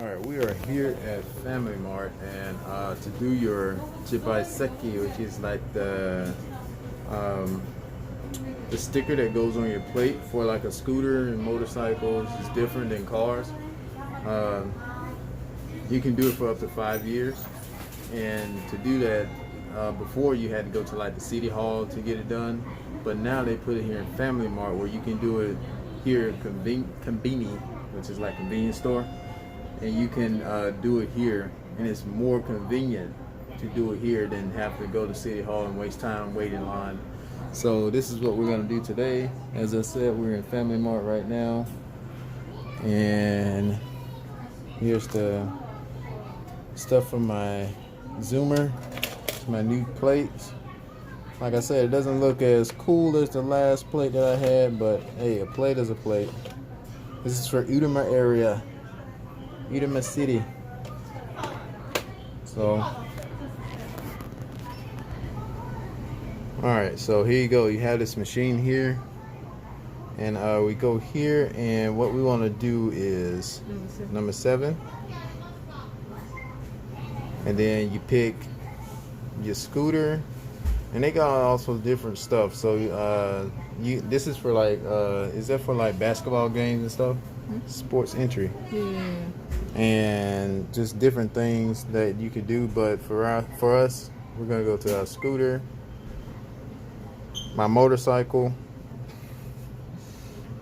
Alright, we are here at Family Mart and to do your Jibaiseki, which is like um, the sticker that goes on your plate for like a scooter and motorcycles. It's different than cars. Um, you can do it for up to 5 years, and to do that, before you had to go to like the city hall to get it done, but now they put it here in Family Mart where you can do it here at Conveni, which is like a convenience store, and you can do it here, and it's more convenient to do it here than have to go to City Hall and waste time waiting in line. So this is what we're gonna do today. As I said, we're in Family Mart right now, and here's the stuff from my Zoomer, my new plates. Like I said, it doesn't look as cool as the last plate that I had, but hey, a plate is a plate. This is for Udoma area. Udoma City. So, alright, so here you go. You have this machine here, and we go here, and what we want to do is number 7, and then you pick your scooter, and they got also different stuff. So this is for like is that for like basketball games and stuff? Sports entry. Yeah. And just different things that you could do. But for us, we're gonna go to our scooter, my motorcycle,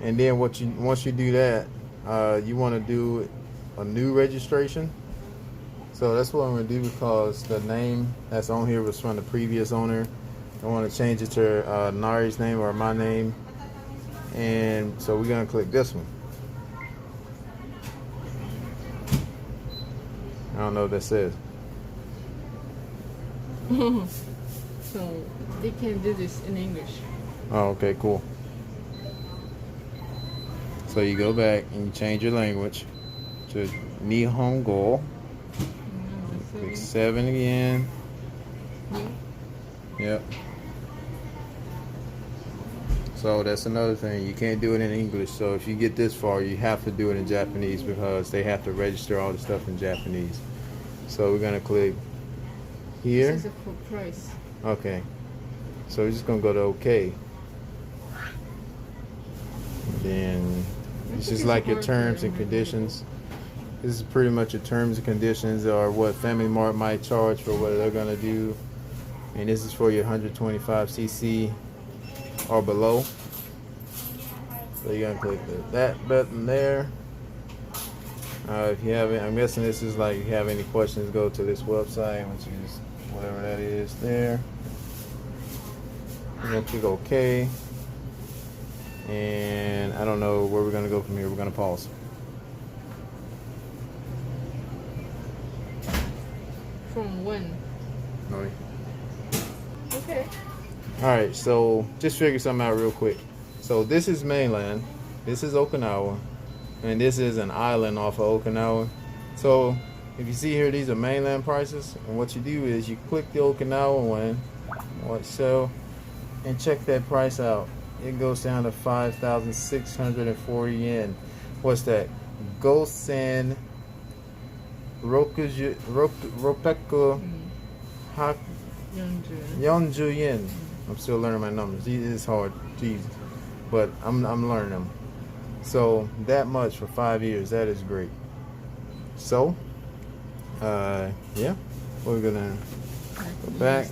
and then once you do that, you want to do a new registration. So that's what I'm gonna do, because the name that's on here was from the previous owner. I want to change it to Nari's name or my name, and so we're gonna click this one. I don't know what that says. So they can do this in English. Oh, okay, cool. So you go back and you change your language to Nihongo. Click 7 again. Yep. So that's another thing. You can't do it in English. So if you get this far, you have to do it in Japanese, because they have to register all the stuff in Japanese. So we're gonna click here. This is for price. Okay. So we're just gonna go to OK. And then this is like your terms and conditions. This is pretty much your terms and conditions, or what Family Mart might charge for what they're gonna do. And this is for your 125cc or below. So you're gonna click that button there. If you haven't, I'm guessing this is like, if you have any questions, go to this website, which is whatever that is there. We're gonna click OK. And I don't know where we're gonna go from here. We're gonna pause. From when? Alright. Okay. Alright, so just figure something out real quick. So this is mainland, this is Okinawa, and this is an island off of Okinawa. So if you see here, these are mainland prices, and what you do is you click the Okinawa one, watch so, and check that price out. It goes down to 5,640 yen. What's that? Gosen Ropeku Hak 40 yen. I'm still learning my numbers. It's hard, Jesus, but I'm learning them. So that much for 5 years, that is great. So, yeah, we're gonna go back.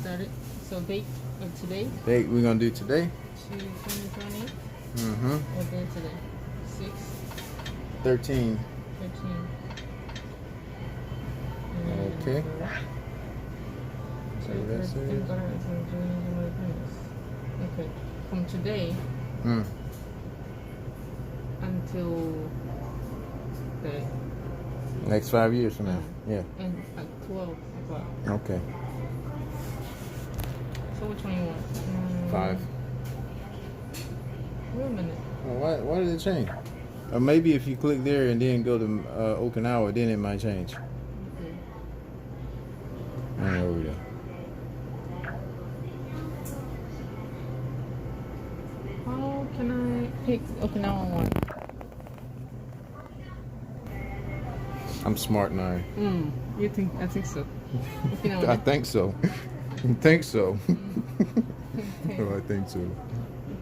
So date of today? Date we're gonna do today. 2020. What day today? 6. 13. 13. Okay. So that's it. Okay. From today until the Next 5 years from now. Yeah. and at 12 o'clock. Okay. So which one you want? 5. Wait a minute. Well, why did it change? Or maybe if you click there and then go to Okinawa, then it might change. Okay. There we go. How can I pick Okinawa one? I'm smart now. You think? I think so. I think so. I think so. Okay. Oh, I think so.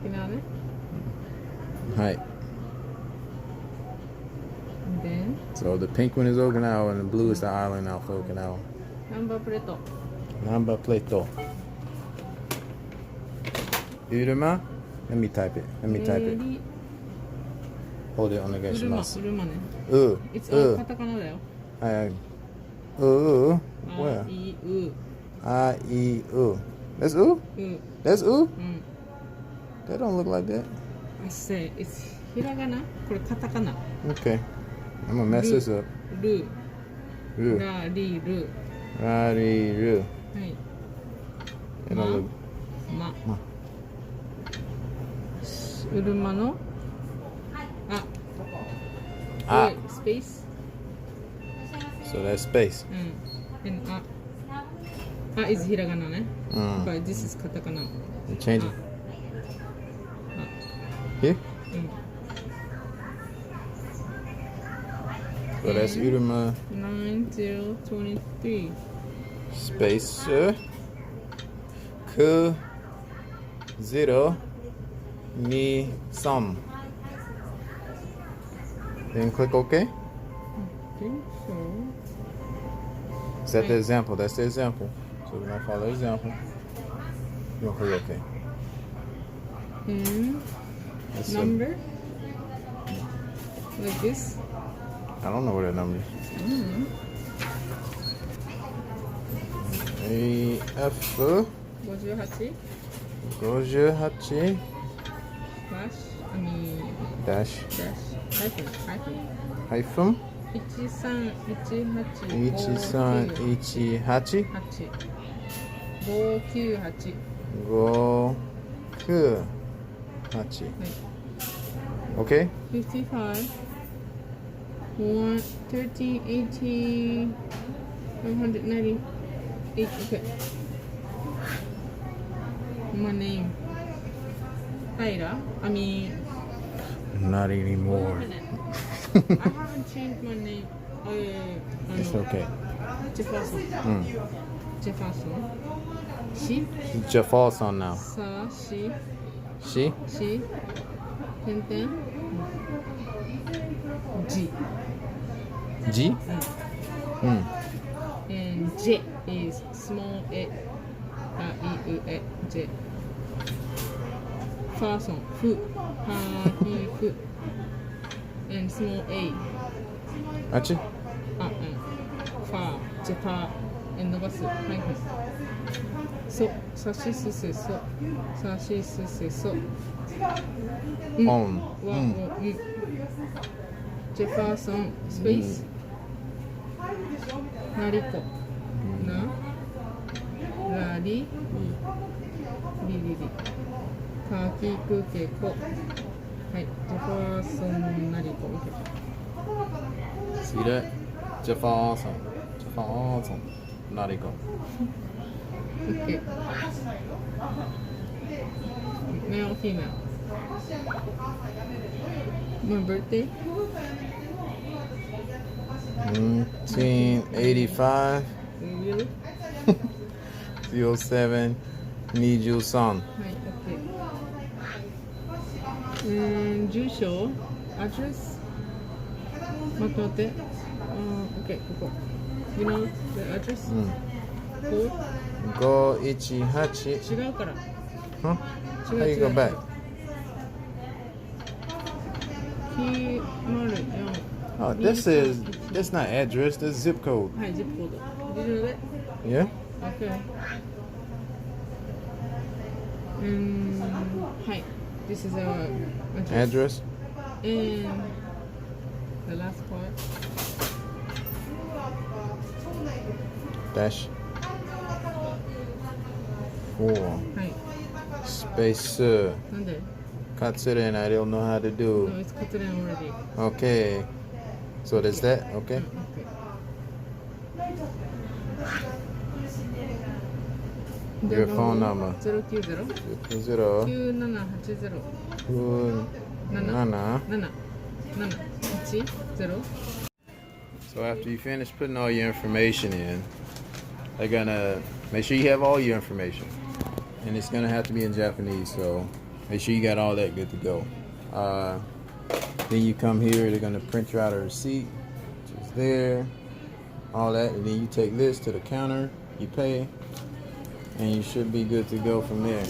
沖縄ね。Hi. Then So the pink one is Okinawa and the blue is the island out for Okinawa. ナンバープレート。 Namba Plato. Uruma? Let me type it. Let me type it. Hold it on the ウルマ、 gashimasu. ウルマね。 It's all カタカナだよ。Where? あいう。 I, E, U. That's U? う。 That's U? うん。 That don't look like that. I say, it's ひらがなこれカタカナ。 Okay. I'm gonna mess this up. ル、 Ru. ラ、リ、ル。 Rari, Ru. はい。 That don't look. ま。ま。ウルマのあ。スペース。 So that's space. うん。And あ is ひらがなね。But this is カタカナ。 You change it. Here? うん。 So that's Uruma 9023. space Ku 0 ni some. Then click OK. I think so. Is that the example? That's the example. So we're gonna follow the example. You're gonna click OK. And That's number like this. I don't know what that number is. AF 58 58 slash I mean dash dash hyphen hyphen 1318 1318 598 598. Okay? 55 1 1380 198. Okay. My name Tyra. I mean Not anymore. I haven't changed my name. It's okay. Jefferson. Jefferson. She. Jefferson now. Sa. She. She? She. Ten. G. G? And J is small a. E. J. Person. Fu. Ha. He. Fu. And small a. Achi? Fa. Jepa. And 伸ばす。はいはい。そ。さしすせそ。さしすせそ。On. わ。ジェファーソン。スペース。なりこ。な。らり。りりり。かきくけこ。はい。ジェファーソンなりこ。See that? Jefferson. Jefferson. Nariko. Okay. Male, female. My birthday? 1985 Really? 07 Niju Son. はい、OK。住所 address? 待って待って。OK、ここ。You know the address? Code? 518. 違うから。 Huh? 違う How you go back? 904。 Oh, that's not address, that's zip code. はい、zip code. Did you know that? Yeah? Okay. はい。This is our address. Address? And the last part. Dash 4. はい。 Space. なんで Katsura and I don't know how to do. No, it's Kotlin already. Okay. So there's that? Okay. Your phone number. 090 0 9780 2 7 7 7 1 0 So after you finish putting all your information in, they're gonna make sure you have all your information, and it's gonna have to be in Japanese. So make sure you got all that good to go. Then you come here. They're gonna print you out a receipt, which is there, all that, and then you take this to the counter. You pay, and you should be good to go from there.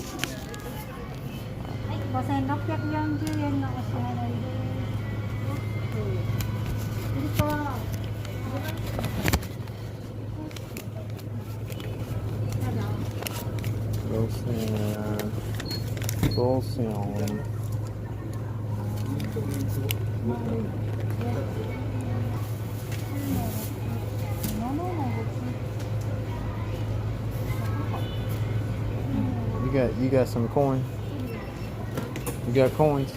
5,640円のお支払いです。You got some coin? You got coins?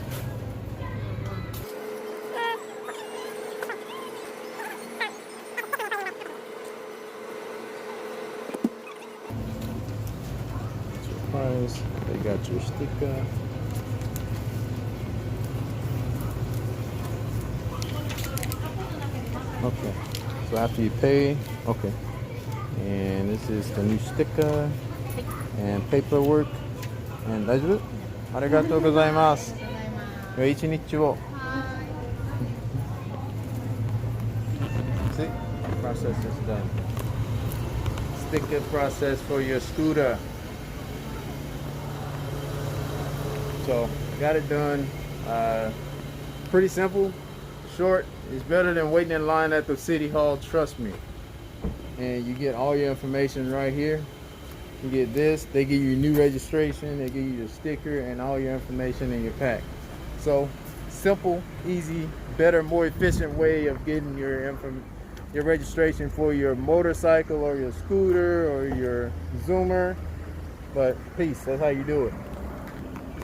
Price. They got your sticker. Okay. So after you pay, okay. And this is the new sticker and paperwork. And 大丈夫？ありがとうございます。良い一日を。See? Process is done. Sticker process for your scooter. So got it done. Pretty simple, short. It's better than waiting in line at the city hall, trust me. And you get all your information right here. You get this, they give you new registration, they give you your sticker and all your information in your pack. So simple, easy, better, more efficient way of getting your registration for your motorcycle or your scooter or your Zoomer. But peace, that's how you do it.